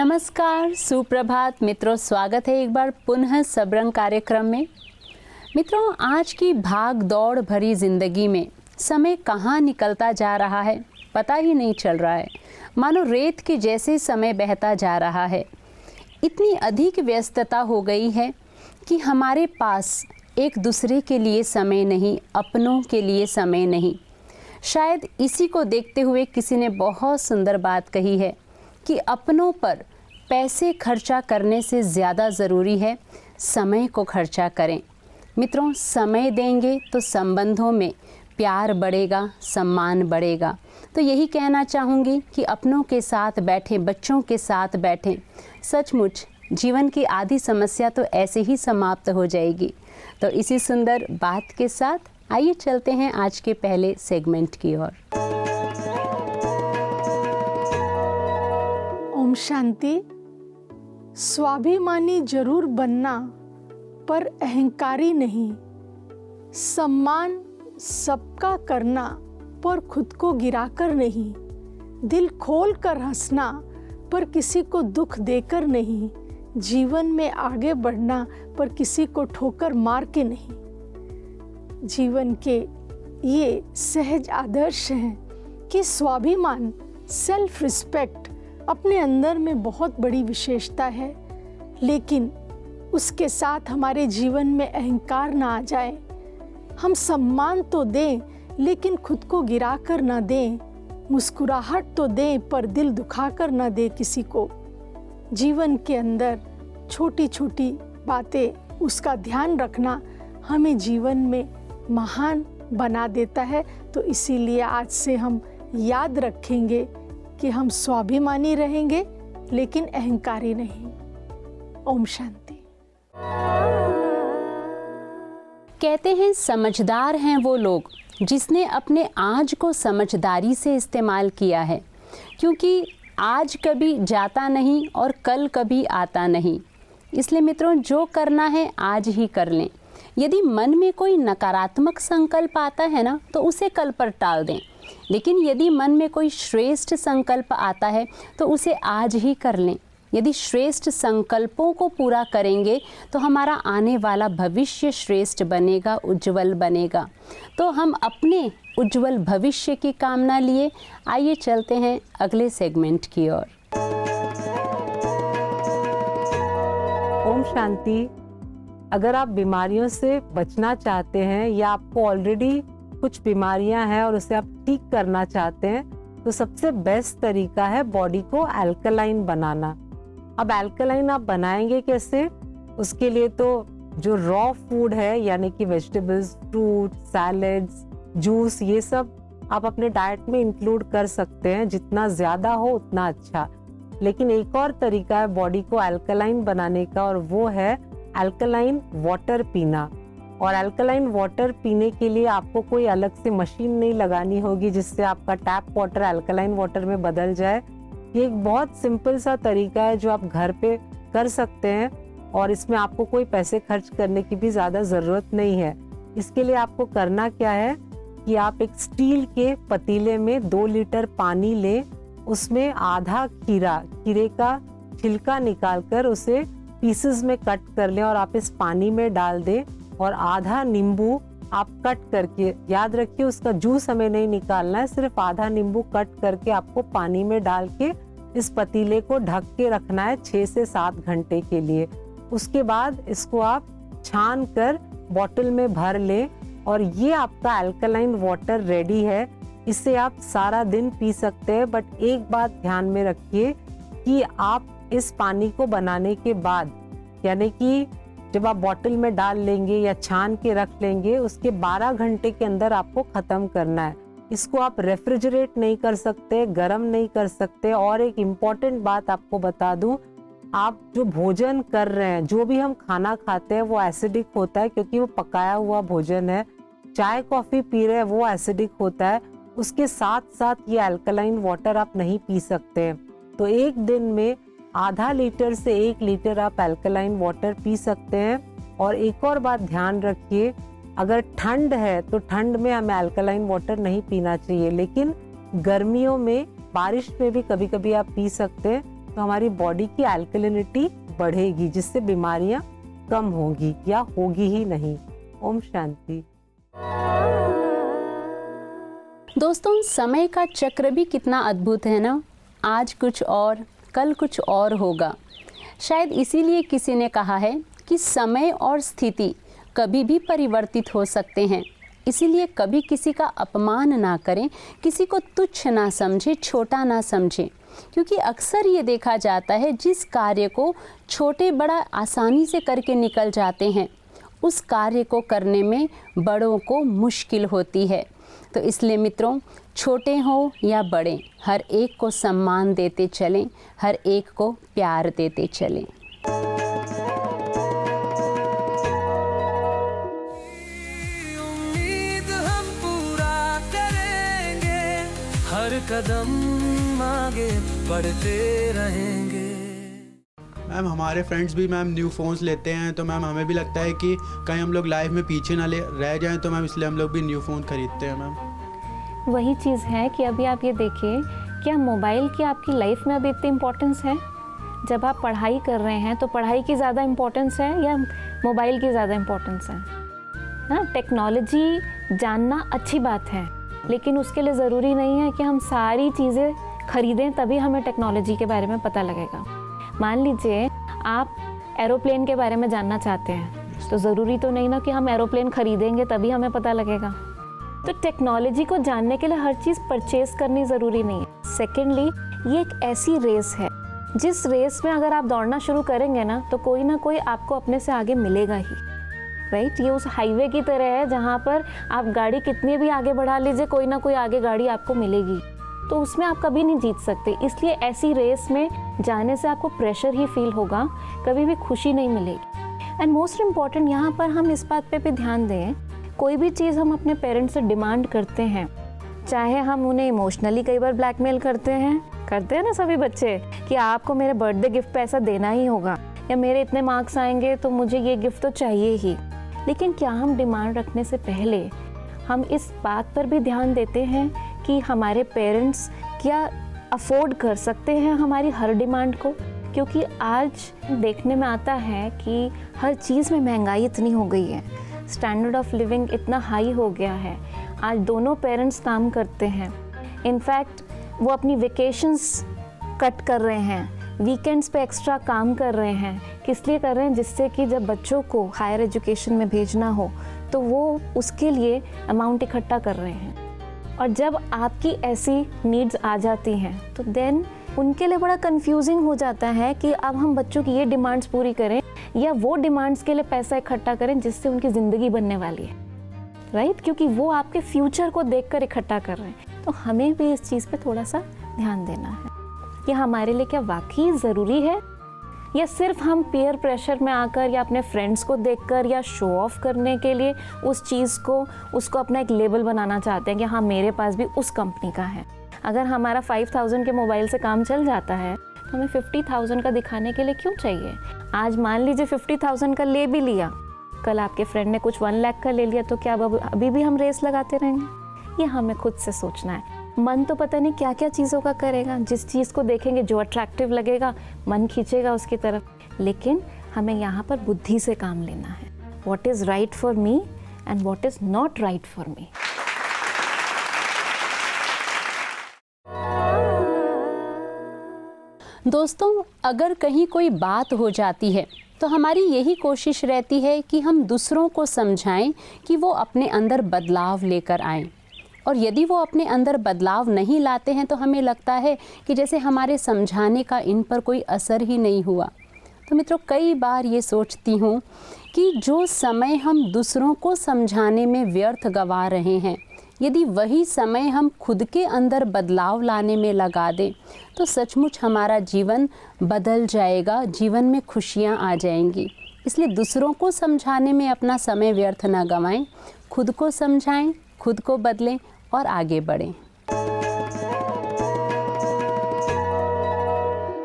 नमस्कार, सुप्रभात मित्रों, स्वागत है एक बार पुनः सबरंग कार्यक्रम में। मित्रों, आज की भाग दौड़ भरी जिंदगी में समय कहाँ निकलता जा रहा है पता ही नहीं चल रहा है। मानो रेत के जैसे समय बहता जा रहा है। इतनी अधिक व्यस्तता हो गई है कि हमारे पास एक दूसरे के लिए समय नहीं, अपनों के लिए समय नहीं। शायद इसी को देखते हुए किसी ने बहुत सुंदर बात कही है कि अपनों पर पैसे खर्चा करने से ज़्यादा ज़रूरी है समय को खर्चा करें। मित्रों, समय देंगे तो संबंधों में प्यार बढ़ेगा, सम्मान बढ़ेगा। तो यही कहना चाहूँगी कि अपनों के साथ बैठें, बच्चों के साथ बैठें। सचमुच जीवन की आधी समस्या तो ऐसे ही समाप्त हो जाएगी। तो इसी सुंदर बात के साथ आइए चलते हैं आज के पहले सेगमेंट की ओर। ओम शांति। स्वाभिमानी जरूर बनना पर अहंकारी नहीं। सम्मान सबका करना पर खुद को गिराकर नहीं। दिल खोल कर हंसना पर किसी को दुख देकर नहीं। जीवन में आगे बढ़ना पर किसी को ठोकर मार के नहीं। जीवन के ये सहज आदर्श हैं कि स्वाभिमान, सेल्फ रिस्पेक्ट अपने अंदर में बहुत बड़ी विशेषता है, लेकिन उसके साथ हमारे जीवन में अहंकार ना आ जाए। हम सम्मान तो दें लेकिन खुद को गिरा कर ना दें। मुस्कुराहट तो दें पर दिल दुखा कर ना दें किसी को। जीवन के अंदर छोटी छोटी बातें, उसका ध्यान रखना हमें जीवन में महान बना देता है। तो इसीलिए आज से हम याद रखेंगे कि हम स्वाभिमानी रहेंगे लेकिन अहंकारी नहीं। ओम शांति। कहते हैं समझदार हैं वो लोग जिसने अपने आज को समझदारी से इस्तेमाल किया है, क्योंकि आज कभी जाता नहीं और कल कभी आता नहीं। इसलिए मित्रों, जो करना है आज ही कर लें। यदि मन में कोई नकारात्मक संकल्प आता है ना, तो उसे कल पर टाल दें। लेकिन यदि मन में कोई श्रेष्ठ संकल्प आता है तो उसे आज ही कर लें। यदि श्रेष्ठ संकल्पों को पूरा करेंगे तो हमारा आने वाला भविष्य श्रेष्ठ बनेगा, उज्जवल बनेगा। तो हम अपने उज्जवल भविष्य की कामना लिए आइए चलते हैं अगले सेगमेंट की ओर। ओम शांति। अगर आप बीमारियों से बचना चाहते हैं या आपको ऑलरेडी कुछ बीमारियां हैं और उसे आप ठीक करना चाहते हैं, तो सबसे बेस्ट तरीका है बॉडी को अल्कलाइन बनाना। अब अल्कलाइन आप बनाएंगे कैसे? उसके लिए तो जो रॉ फूड है, यानी कि वेजिटेबल्स, फ्रूट, सैलेड्स, जूस, ये सब आप अपने डाइट में इंक्लूड कर सकते हैं। जितना ज़्यादा हो उतना अच्छा। लेकिन एक और तरीका है बॉडी को अल्कलाइन बनाने का, और वो है अल्कलाइन वाटर पीना। और अल्कलाइन वाटर पीने के लिए आपको कोई अलग से मशीन नहीं लगानी होगी जिससे आपका टैप वाटर अल्कलाइन वाटर में बदल जाए। ये एक बहुत सिंपल सा तरीका है जो आप घर पे कर सकते हैं, और इसमें आपको कोई पैसे खर्च करने की भी ज़्यादा ज़रूरत नहीं है। इसके लिए आपको करना क्या है कि आप एक स्टील के पतीले में 2 लीटर पानी लें। उसमें आधा खीरे का छिलका निकालकर उसे पीसेस में कट कर लें और आप इस पानी में डाल दें। और आधा नींबू आप कट करके, याद रखिए उसका जूस हमें नहीं निकालना है, सिर्फ आधा नींबू कट करके आपको पानी में डाल के इस पतीले को ढक के रखना है 6 से 7 घंटे के लिए। उसके बाद इसको आप छान कर बॉटल में भर लें और ये आपका अल्कलाइन वाटर रेडी है। इसे आप सारा दिन पी सकते हैं। बट एक बात ध्यान में रखिए कि आप इस पानी को बनाने के बाद, यानी कि जब आप बॉटल में डाल लेंगे या छान के रख लेंगे, उसके 12 घंटे के अंदर आपको ख़त्म करना है। इसको आप रेफ्रिजरेट नहीं कर सकते, गर्म नहीं कर सकते। और एक इम्पॉर्टेंट बात आपको बता दूं, आप जो भोजन कर रहे हैं, जो भी हम खाना खाते हैं, वो एसिडिक होता है क्योंकि वो पकाया हुआ भोजन है। चाय कॉफ़ी पी रहे हैं, वो एसिडिक होता है। उसके साथ साथ ये अल्कलाइन वाटर आप नहीं पी सकते हैं। तो एक दिन में आधा लीटर से 1 लीटर आप अल्कलाइन वाटर पी सकते हैं। और एक और बात ध्यान रखिए, अगर ठंड है तो ठंड में हमें अल्कलाइन वाटर नहीं पीना चाहिए, लेकिन गर्मियों में, बारिश में भी कभी कभी आप पी सकते हैं। तो हमारी बॉडी की अल्कलिनिटी बढ़ेगी, जिससे बीमारियां कम होंगी या होगी ही नहीं। ओम शांति। दोस्तों, समय का चक्र भी कितना अद्भुत है ना। आज कुछ और, कल कुछ और होगा। शायद इसीलिए किसी ने कहा है कि समय और स्थिति कभी भी परिवर्तित हो सकते हैं। इसीलिए कभी किसी का अपमान ना करें, किसी को तुच्छ ना समझें, छोटा ना समझें, क्योंकि अक्सर ये देखा जाता है जिस कार्य को छोटे बड़ा आसानी से करके निकल जाते हैं, उस कार्य को करने में बड़ों को मुश्किल होती है। तो इसलिए मित्रों, छोटे हों या बड़े, हर एक को सम्मान देते चलें, हर एक को प्यार देते चलें। उम्मीद हम पूरा करेंगे, हर कदम आगे बढ़ते रहेंगे। मैम, हमारे फ्रेंड्स भी मैम न्यू फ़ोन्स लेते हैं, तो मैम हमें भी लगता है कि कहीं हम लोग लाइफ में पीछे ना रह जाएं, तो मैम इसलिए हम लोग भी न्यू फ़ोन खरीदते हैं। मैम वही चीज़ है कि अभी आप ये देखिए, क्या मोबाइल की आपकी लाइफ में अभी इतनी इम्पोर्टेंस है? जब आप पढ़ाई कर रहे हैं तो पढ़ाई की ज़्यादा इम्पोर्टेंस है या मोबाइल की ज़्यादा इम्पोर्टेंस है? हाँ, टेक्नोलॉजी जानना अच्छी बात है, लेकिन उसके लिए ज़रूरी नहीं है कि हम सारी चीज़ें खरीदें तभी हमें टेक्नोलॉजी के बारे में पता लगेगा। मान लीजिए आप एरोप्लेन के बारे में जानना चाहते हैं, तो ज़रूरी तो नहीं ना कि हम एरोप्लेन खरीदेंगे तभी हमें पता लगेगा। तो टेक्नोलॉजी को जानने के लिए हर चीज़ परचेज करनी ज़रूरी नहीं है। सेकेंडली, ये एक ऐसी रेस है जिस रेस में अगर आप दौड़ना शुरू करेंगे ना कोई आपको अपने से आगे मिलेगा ही, राइट। ये उस हाईवे की तरह है जहाँ पर आप गाड़ी कितनी भी आगे बढ़ा लीजिए, कोई ना कोई आगे गाड़ी आपको मिलेगी, तो उसमें आप कभी नहीं जीत सकते। इसलिए ऐसी रेस में जाने से आपको प्रेशर ही फील होगा, कभी भी खुशी नहीं मिलेगी। एंड मोस्ट इम्पॉर्टेंट, यहाँ पर हम इस बात पे भी ध्यान दें, कोई भी चीज़ हम अपने पेरेंट्स से डिमांड करते हैं, चाहे हम उन्हें इमोशनली कई बार ब्लैकमेल करते हैं ना सभी बच्चे, कि आपको मेरे बर्थडे गिफ्ट पे ऐसा देना ही होगा, या मेरे इतने मार्क्स आएंगे तो मुझे ये गिफ्ट तो चाहिए ही। लेकिन क्या हम डिमांड रखने से पहले हम इस बात पर भी ध्यान देते हैं कि हमारे पेरेंट्स क्या अफोर्ड कर सकते हैं हमारी हर डिमांड को? क्योंकि आज देखने में आता है कि हर चीज़ में महंगाई इतनी हो गई है, स्टैंडर्ड ऑफ लिविंग इतना हाई हो गया है। आज दोनों पेरेंट्स काम करते हैं, इनफैक्ट वो अपनी वेकेशंस कट कर रहे हैं, वीकेंड्स पे एक्स्ट्रा काम कर रहे हैं। किस लिए कर रहे हैं? जिससे कि जब बच्चों को हायर एजुकेशन में भेजना हो तो वो उसके लिए अमाउंट इकट्ठा कर रहे हैं। और जब आपकी ऐसी नीड्स आ जाती हैं तो देन उनके लिए बड़ा कंफ्यूजिंग हो जाता है कि अब हम बच्चों की ये डिमांड्स पूरी करें या वो डिमांड्स के लिए पैसा इकट्ठा करें जिससे उनकी ज़िंदगी बनने वाली है, राइट। क्योंकि वो आपके फ्यूचर को देखकर इकट्ठा कर रहे हैं। तो हमें भी इस चीज़ पे थोड़ा सा ध्यान देना है कि हमारे लिए क्या वाकई ज़रूरी है, या सिर्फ हम पीयर प्रेशर में आकर या अपने फ्रेंड्स को देखकर या शो ऑफ करने के लिए उस चीज़ को उसको अपना एक लेबल बनाना चाहते हैं कि हाँ मेरे पास भी उस कंपनी का है। अगर हमारा 5000 के मोबाइल से काम चल जाता है तो हमें 50,000 का दिखाने के लिए क्यों चाहिए? आज मान लीजिए 50,000 का ले भी लिया, कल आपके फ्रेंड ने कुछ 1 लाख का ले लिया, तो क्या अभी भी हम रेस लगाते रहेंगे? ये हमें खुद से सोचना है। मन तो पता नहीं क्या क्या चीज़ों का करेगा, जिस चीज़ को देखेंगे जो अट्रैक्टिव लगेगा मन खींचेगा उसकी तरफ, लेकिन हमें यहाँ पर बुद्धि से काम लेना है। What is right for me and what is not right for me. दोस्तों, अगर कहीं कोई बात हो जाती है तो हमारी यही कोशिश रहती है कि हम दूसरों को समझाएं कि वो अपने अंदर बदलाव लेकर आएं। और यदि वो अपने अंदर बदलाव नहीं लाते हैं तो हमें लगता है कि जैसे हमारे समझाने का इन पर कोई असर ही नहीं हुआ। तो मित्रों, कई बार ये सोचती हूँ कि जो समय हम दूसरों को समझाने में व्यर्थ गंवा रहे हैं, यदि वही समय हम खुद के अंदर बदलाव लाने में लगा दें तो सचमुच हमारा जीवन बदल जाएगा, जीवन में खुशियाँ आ जाएंगी। इसलिए दूसरों को समझाने में अपना समय व्यर्थ ना गंवाएं, खुद को समझाएं, खुद को बदलें और आगे बढ़ें।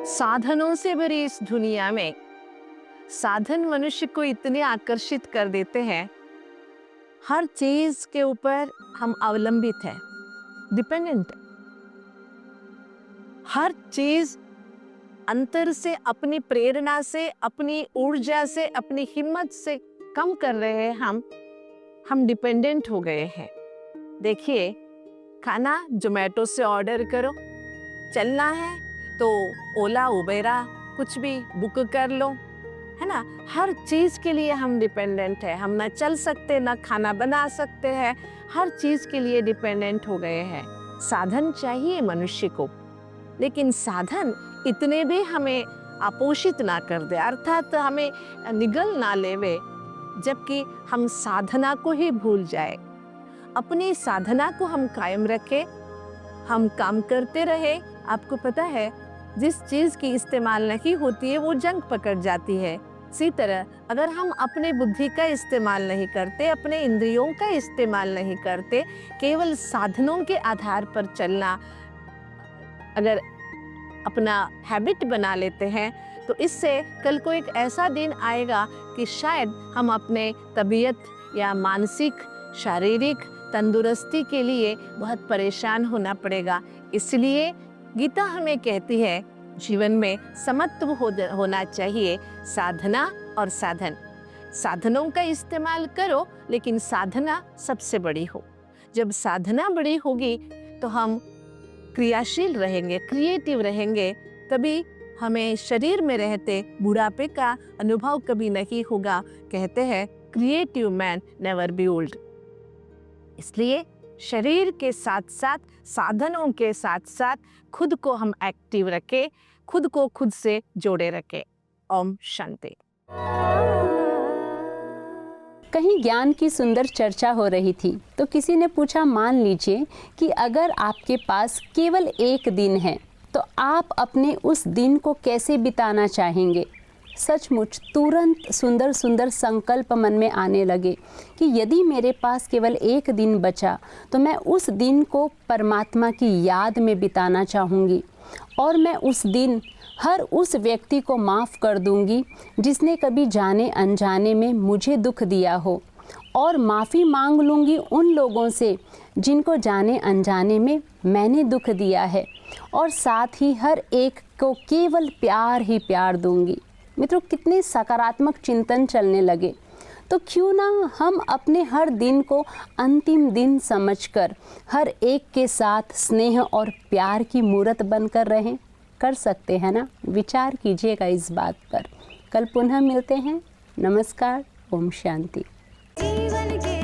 साधनों से भरी इस दुनिया में साधन मनुष्य को इतने आकर्षित कर देते हैं, हर चीज के ऊपर हम अवलंबित हैं, डिपेंडेंट। हर चीज अंतर से, अपनी प्रेरणा से, अपनी ऊर्जा से, अपनी हिम्मत से कम कर रहे हैं हम डिपेंडेंट हो गए हैं। देखिए, खाना जोमेटो से ऑर्डर करो, चलना है तो ओला उबेरा कुछ भी बुक कर लो, है ना। हर चीज़ के लिए हम डिपेंडेंट है, हम ना चल सकते ना खाना बना सकते हैं, हर चीज़ के लिए डिपेंडेंट हो गए हैं। साधन चाहिए मनुष्य को, लेकिन साधन इतने भी हमें अपोषित ना कर दे, अर्थात हमें निगल ना लेवे, जबकि हम साधना को ही भूल जाए। अपनी साधना को हम कायम रखें, हम काम करते रहे। आपको पता है, जिस चीज़ की इस्तेमाल नहीं होती है वो जंग पकड़ जाती है। इसी तरह अगर हम अपने बुद्धि का इस्तेमाल नहीं करते, अपने इंद्रियों का इस्तेमाल नहीं करते, केवल साधनों के आधार पर चलना अगर अपना हैबिट बना लेते हैं, तो इससे कल को एक ऐसा दिन आएगा कि शायद हम अपने तबीयत या मानसिक शारीरिक तंदुरुस्ती के लिए बहुत परेशान होना पड़ेगा। इसलिए गीता हमें कहती है, जीवन में समत्व होना चाहिए, साधना और साधन। साधनों का इस्तेमाल करो, लेकिन साधना सबसे बड़ी हो। जब साधना बड़ी होगी तो हम क्रियाशील रहेंगे, क्रिएटिव रहेंगे, तभी हमें शरीर में रहते बुढ़ापे का अनुभव कभी नहीं होगा। कहते हैं, creative man never be old. इसलिए शरीर के साथ साथ, साधनों के साथ साथ खुद को हम एक्टिव रखें, खुद को खुद से जोड़े रखें। ओम शांति। कहीं ज्ञान की सुंदर चर्चा हो रही थी तो किसी ने पूछा, मान लीजिए कि अगर आपके पास केवल एक दिन है तो आप अपने उस दिन को कैसे बिताना चाहेंगे। सचमुच तुरंत सुंदर सुंदर संकल्प मन में आने लगे कि यदि मेरे पास केवल एक दिन बचा तो मैं उस दिन को परमात्मा की याद में बिताना चाहूँगी, और मैं उस दिन हर उस व्यक्ति को माफ़ कर दूँगी जिसने कभी जाने अनजाने में मुझे दुख दिया हो, और माफ़ी मांग लूँगी उन लोगों से जिनको जाने अनजाने में मैंने दुख दिया है, और साथ ही हर एक को केवल प्यार ही प्यार दूँगी। मित्रों, कितने सकारात्मक चिंतन चलने लगे। तो क्यों ना हम अपने हर दिन को अंतिम दिन समझकर हर एक के साथ स्नेह और प्यार की मूर्त बनकर रहें। कर सकते हैं ना? विचार कीजिएगा इस बात पर। कल पुनः मिलते हैं। नमस्कार। ओम शांति। जीवन के